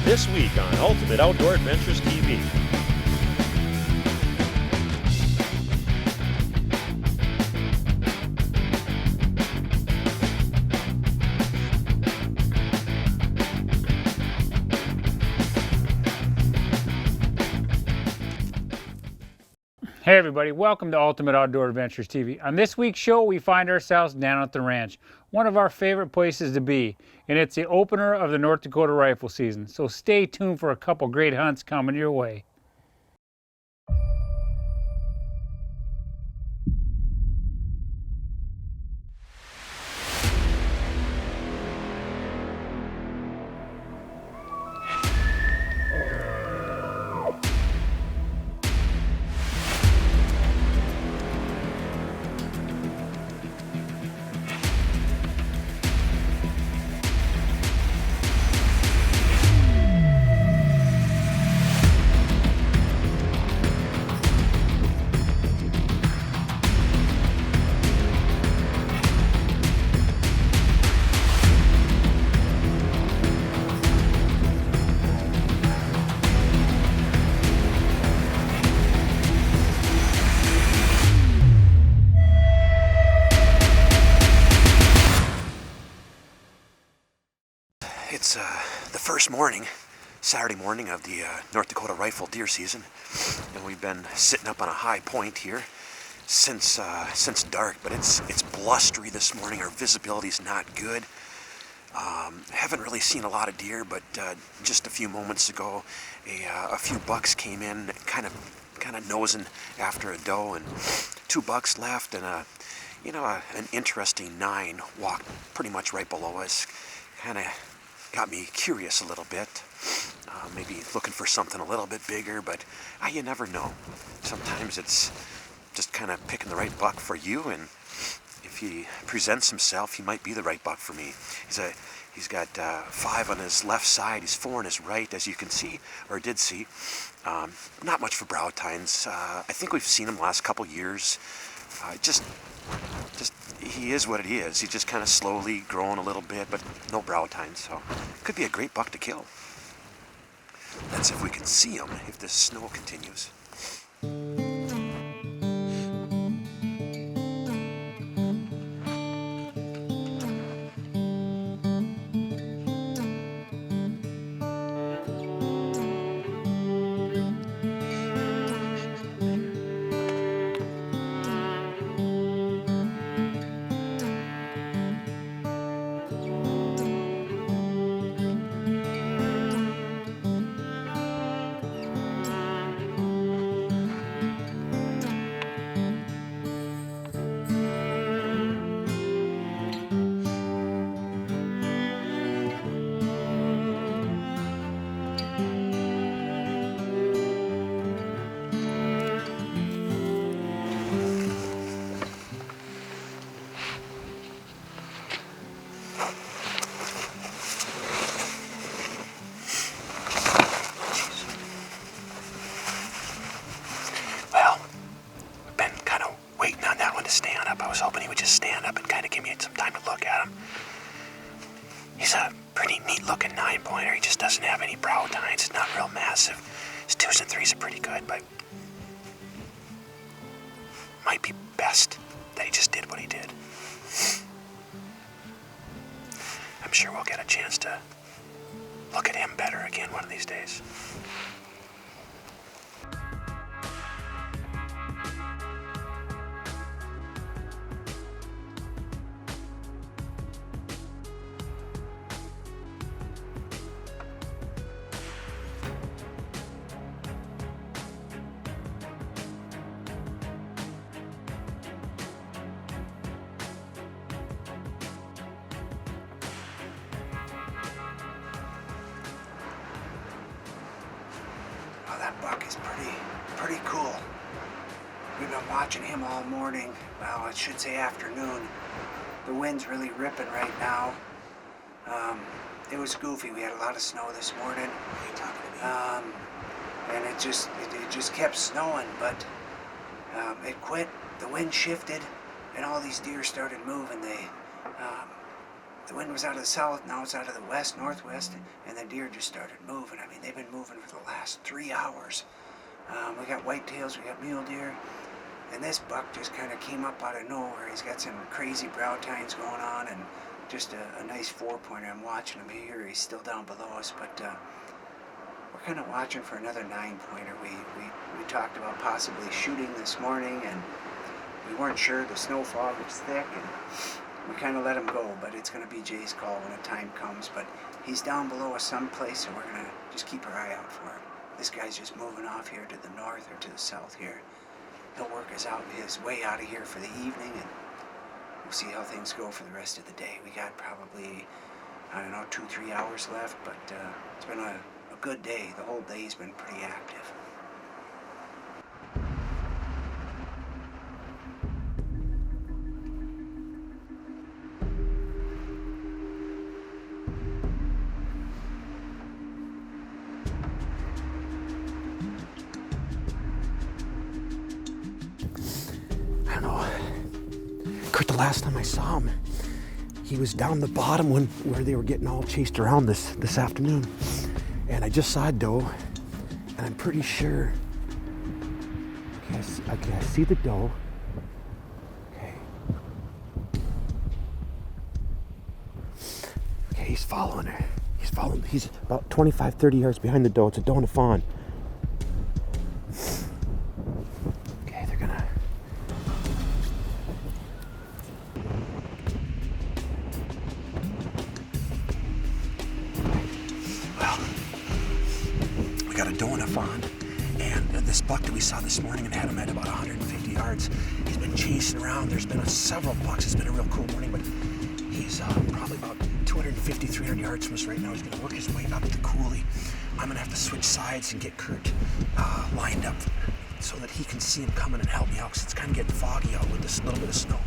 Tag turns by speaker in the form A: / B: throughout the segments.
A: this week on Ultimate Outdoor Adventures TV.
B: Hey everybody, welcome to Ultimate Outdoor Adventures TV. On this week's show, we find ourselves down at the ranch, one of our favorite places to be, and it's the opener of the North Dakota rifle season. So stay tuned for a couple great hunts coming your way.
C: It's the first morning, Saturday morning of the North Dakota rifle deer season, and we've been sitting up on a high point here since dark. But it's blustery this morning. Our visibility's not good. Haven't really seen a lot of deer, but just a few moments ago, a few bucks came in, kind of nosing after a doe, and 2 bucks left, and an interesting 9 walked pretty much right below us. Kind of got me curious a little bit, maybe looking for something a little bit bigger, but you never know. Sometimes it's just kind of picking the right buck for you, and if he presents himself, he might be the right buck for me. He's got 5 on his left side, he's 4 on his right, as you can see, or did see. Not much for brow tines. I think we've seen him the last couple years. Just he is what he is. He's just kind of slowly growing a little bit, but no brow tines, so could be a great buck to kill. That's if we can see him, if the snow continues. Stand up. I was hoping he would just stand up and kind of give me some time to look at him. He's a pretty neat looking 9-pointer. He just doesn't have any brow tines. It's not real massive. His 2s and 3s are pretty good, but might be best that he just did what he did. I'm sure we'll get a chance to look at him better again one of these days. That buck is pretty cool. We've been watching him all morning. Well, I should say afternoon. The wind's really ripping right now. It was goofy. We had a lot of snow this morning. What are you talking about? And it just kept snowing, but it quit. The wind shifted, and all these deer started moving.
D: the wind was out of the south, now it's out of the west, northwest, and the deer just started moving. I mean, they've been moving for the last 3 hours. We got whitetails, we got mule deer, and this buck just kind of came up out of nowhere. He's got some crazy brow tines going on, and just a nice 4-pointer. I'm watching him here. He's still down below us, but we're kind of watching for another 9-pointer. We talked about possibly shooting this morning, and we weren't sure. The snow fog was thick, and we kind of let him go, but it's going to be Jay's call when the time comes. But he's down below us someplace, and we're going to just keep our eye out for him. This guy's just moving off here to the north or to the south here. He'll work his way out of here for the evening, and we'll see how things go for the rest of the day. We got probably, I don't know, 2-3 hours left, but it's been a good day. The whole day's been pretty active.
C: I don't know. Kurt, the last time I saw him, he was down the bottom where they were getting all chased around this afternoon. And I just saw a doe, and I'm pretty sure, I see the doe. Okay, he's following her. He's about 25-30 yards behind the doe. It's a doe and a fawn. Okay, they're gonna... Well, we got a doe and a fawn, and this buck that we saw this morning and had him at about 150 yards, he's been chasing around. There's been several bucks. It's been a real cool morning, but he's probably about 250, 300 yards from us right now. He's going to work his way up the coulee. I'm going to have to switch sides and get Kurt lined up so that he can see him coming and help me out, because it's kind of getting foggy out with this little bit of snow.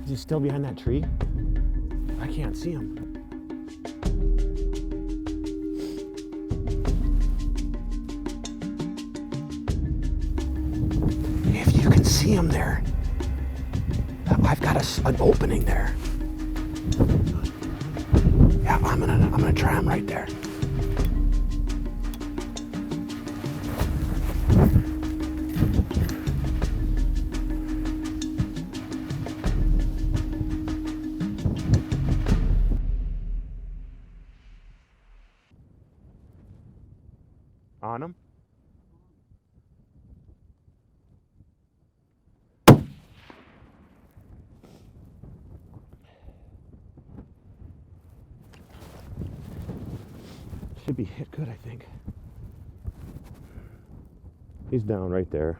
C: Is he still behind that tree? I can't see him. If you can see him there, I've got an opening there. Yeah, I'm gonna try him right there. On him. Should be hit good, I think. He's down right there.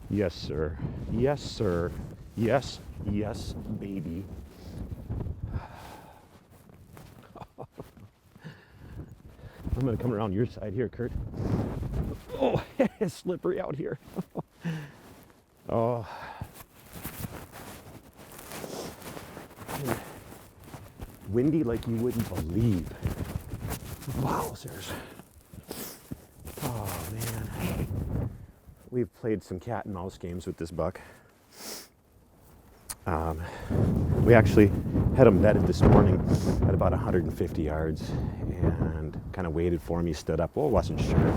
C: Yes, sir. Yes, sir. Yes, yes, baby. I'm gonna come around your side here, Kurt. Oh, it's slippery out here. Oh. Windy like you wouldn't believe. Wowzers. Oh, man. We've played some cat and mouse games with this buck. We actually had him bedded this morning at about 150 yards and kind of waited for him. He stood up. Well, wasn't sure.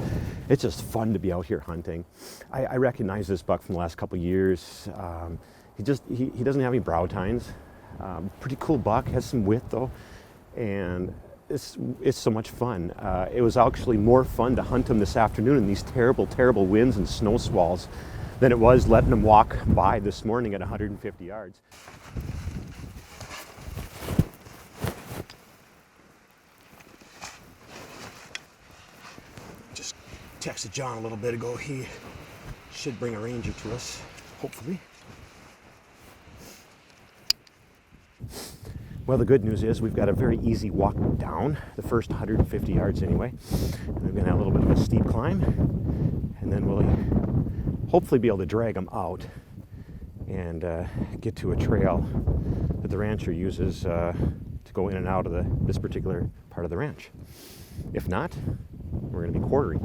C: It's just fun to be out here hunting. I recognize this buck from the last couple of years. He doesn't have any brow tines. Pretty cool buck. Has some width though, and it's so much fun. It was actually more fun to hunt him this afternoon in these terrible, terrible winds and snow squalls than it was letting him walk by this morning at 150 yards. Just texted John a little bit ago. He should bring a ranger to us, hopefully. Well, the good news is we've got a very easy walk down, the first 150 yards anyway. And we're going to have a little bit of a steep climb, and then we'll hopefully be able to drag them out and get to a trail that the rancher uses to go in and out of this particular part of the ranch. If not, we're going to be quartering,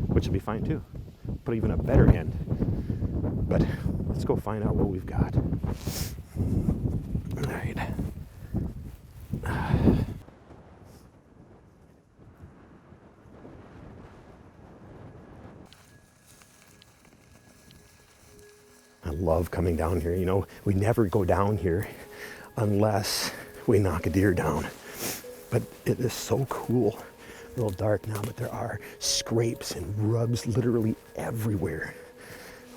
C: which will be fine too. Put even a better end. But let's go find out what we've got. All right. I love coming down here. You know, we never go down here unless we knock a deer down. But it is so cool. A little dark now, but there are scrapes and rubs literally everywhere.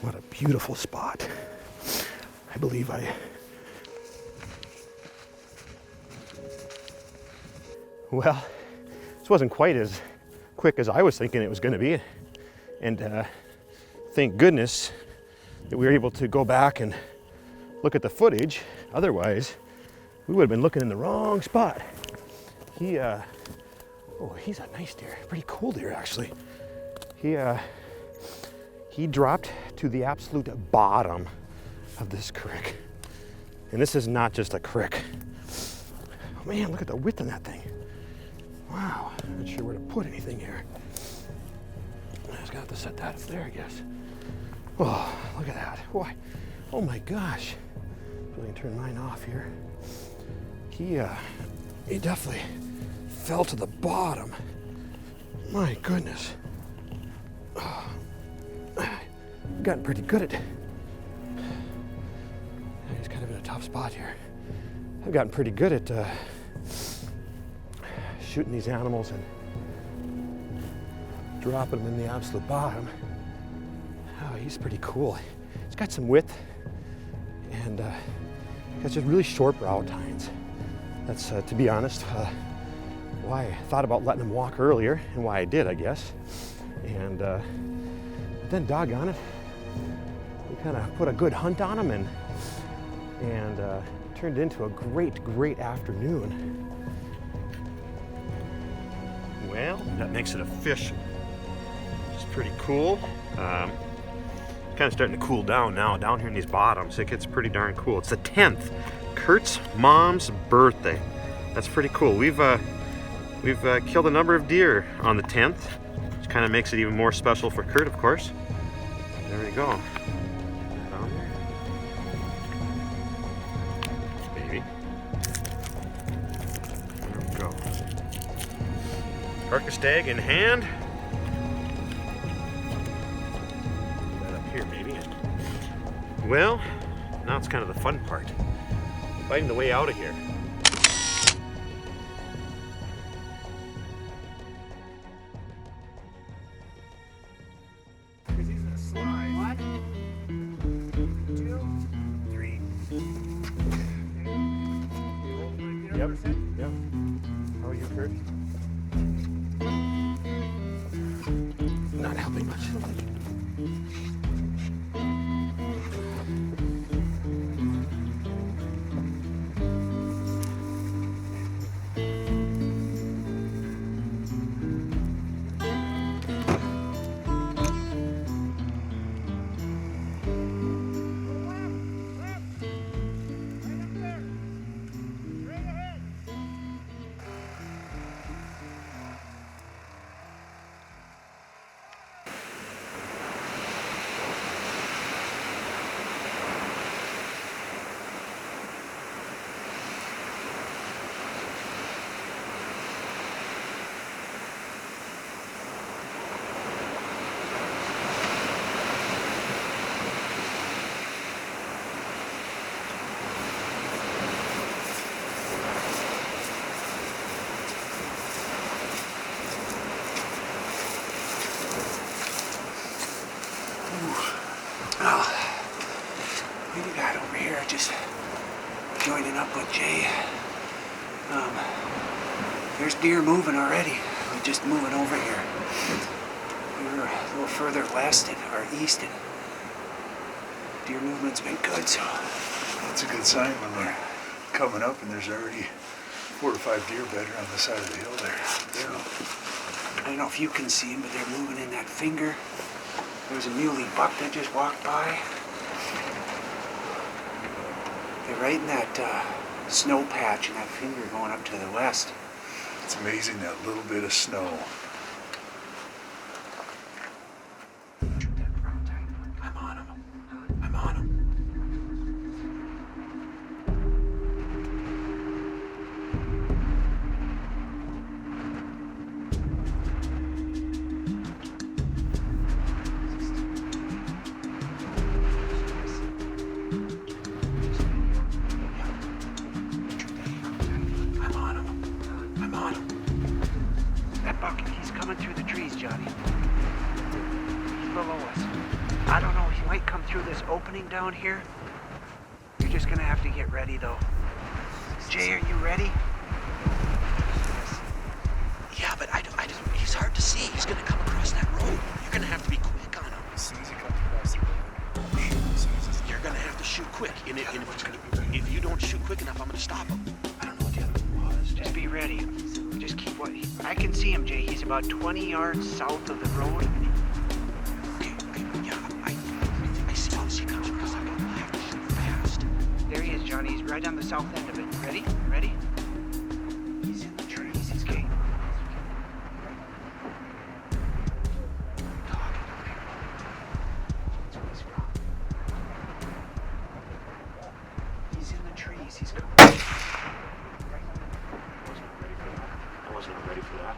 C: What a beautiful spot. I believe well, this wasn't quite as quick as I was thinking it was going to be. And thank goodness that we were able to go back and look at the footage. Otherwise, we would have been looking in the wrong spot. He's a nice deer, pretty cool deer actually. He dropped to the absolute bottom of this creek. And this is not just a creek. Oh man, look at the width of that thing. Wow, I'm not sure where to put anything here. I just got to set that up there, I guess. Oh, look at that. Why? Oh my gosh. Let me turn mine off here. He definitely fell to the bottom. My goodness. Oh, I've gotten pretty good at it. He's kind of in a tough spot here. I've gotten pretty good at shooting these animals and dropping them in the absolute bottom. Oh, he's pretty cool. He's got some width and got just really short brow tines. That's, to be honest, why I thought about letting him walk earlier and why I did, I guess. And then doggone it, we kind of put a good hunt on him and turned into a great afternoon. Well, that makes it official. It's pretty cool. Kind of starting to cool down now down here in these bottoms. It gets pretty darn cool. It's the 10th, Kurt's mom's birthday. That's pretty cool. We've killed a number of deer on the 10th, which kind of makes it even more special for Kurt, of course. There we go. Down there. Baby. There we go. Carcass tag in hand. Put that up here, maybe. Well, now it's kind of the fun part. Finding the way out of here. Yep. How are you, Kurt? Not helping much. Well, what do you got over here? Just joining up with Jay. There's deer moving already. We're just moving over here. We were a little further west or east, and deer movement's been good, so.
E: That's a good sign when we're coming up and there's already 4 or 5 deer bedded on the side of the hill there. So,
D: I don't know if you can see them, but they're moving in that finger. There's a muley buck that just walked by. They're right in that snow patch and that finger going up to the west.
E: It's amazing that little bit of snow.
C: I'm on him. I'm on him.
D: That buck, he's coming through the trees, Johnny. He's below us. I don't know, he might come through this opening down here. You're just gonna have to get ready, though. Jay, are you ready?
C: Yeah, but I don't, he's hard to see. He's gonna come across that road. You're gonna have to be quick on him.
E: As soon as he comes across the road,
C: You're gonna have to shoot quick. And if you don't shoot quick enough, I'm gonna stop him. I don't know what the other one was.
D: Just be ready. Just keep what I can see him, Jay. He's about 20 yards south of the road.
C: Okay, yeah, I see. Once he comes across, I'm gonna have to shoot fast.
D: There he is, Johnny. He's right on the south end of it. Ready? Ready? He's in the trees. He's okay. He's in the trees. He's coming.
C: I wasn't ready for that.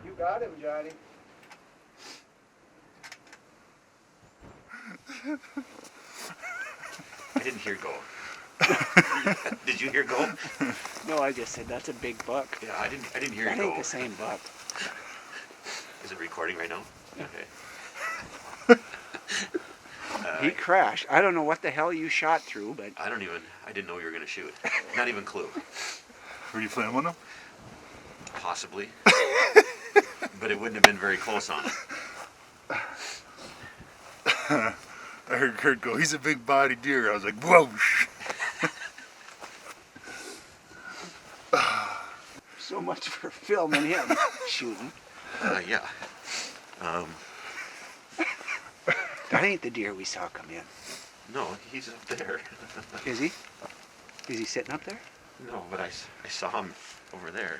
D: You got him, Johnny.
C: I didn't hear go. Did you hear go?
D: No, I just said that's a big buck.
C: Yeah, I didn't hear
D: That
C: you
D: ain't
C: go.
D: the same buck.
C: Is it recording right now? Okay.
D: He crashed. I don't know what the hell you shot through, but
C: I didn't know you were gonna shoot. Not even clue.
E: were you filming him?
C: Possibly. But it wouldn't have been very close on him.
E: I heard Kurt go, he's a big body deer. I was like, whoosh.
D: so much for filming him shooting.
C: Yeah.
D: That ain't the deer we saw come in.
C: No, he's up there.
D: Is he? Is he sitting up there?
C: No, but I saw him over there.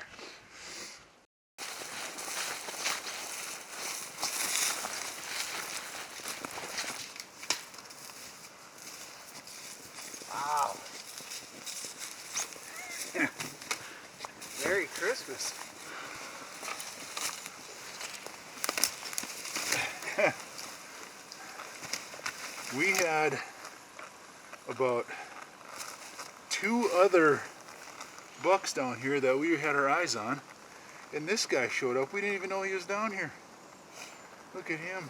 D: Wow. Merry Christmas.
E: We had about 2 other bucks down here that we had our eyes on, and this guy showed up. We didn't even know he was down here. Look at him.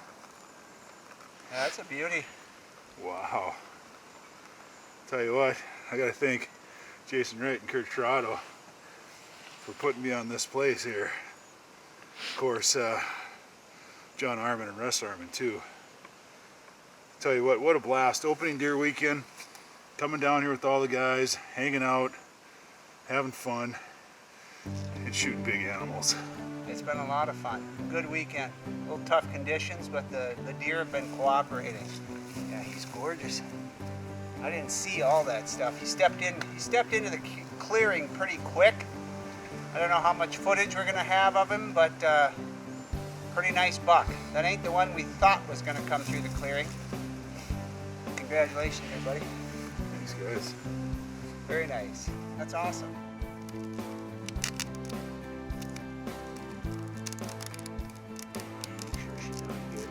D: Yeah, that's a beauty.
E: Wow. Tell you what, I gotta thank Jason Wright and Kurt Trotto for putting me on this place here. Of course, John Armin and Russ Armin too. Tell you what a blast. Opening deer weekend, coming down here with all the guys, hanging out, having fun, and shooting big animals.
D: It's been a lot of fun. Good weekend. A little tough conditions, but the deer have been cooperating. Yeah, he's gorgeous. I didn't see all that stuff. He stepped into the clearing pretty quick. I don't know how much footage we're gonna have of him, but pretty nice buck. That ain't the one we thought was gonna come through the clearing. Congratulations, everybody.
E: Thanks, guys.
D: Very nice. That's awesome. Make sure she's not good.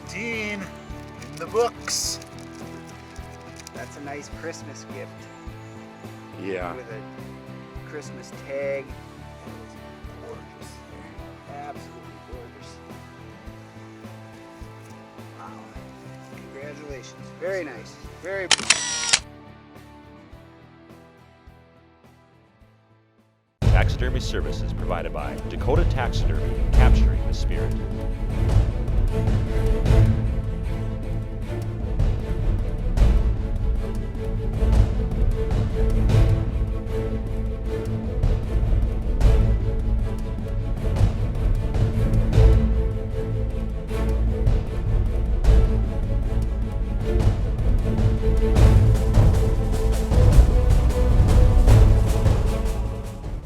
E: 18 in the books.
D: That's a nice Christmas gift
C: Yeah.
D: with a Christmas tag. And it's gorgeous. Absolutely gorgeous. Wow. Congratulations. Very nice. Very.
A: Taxidermy services provided by Dakota Taxidermy, capturing the spirit.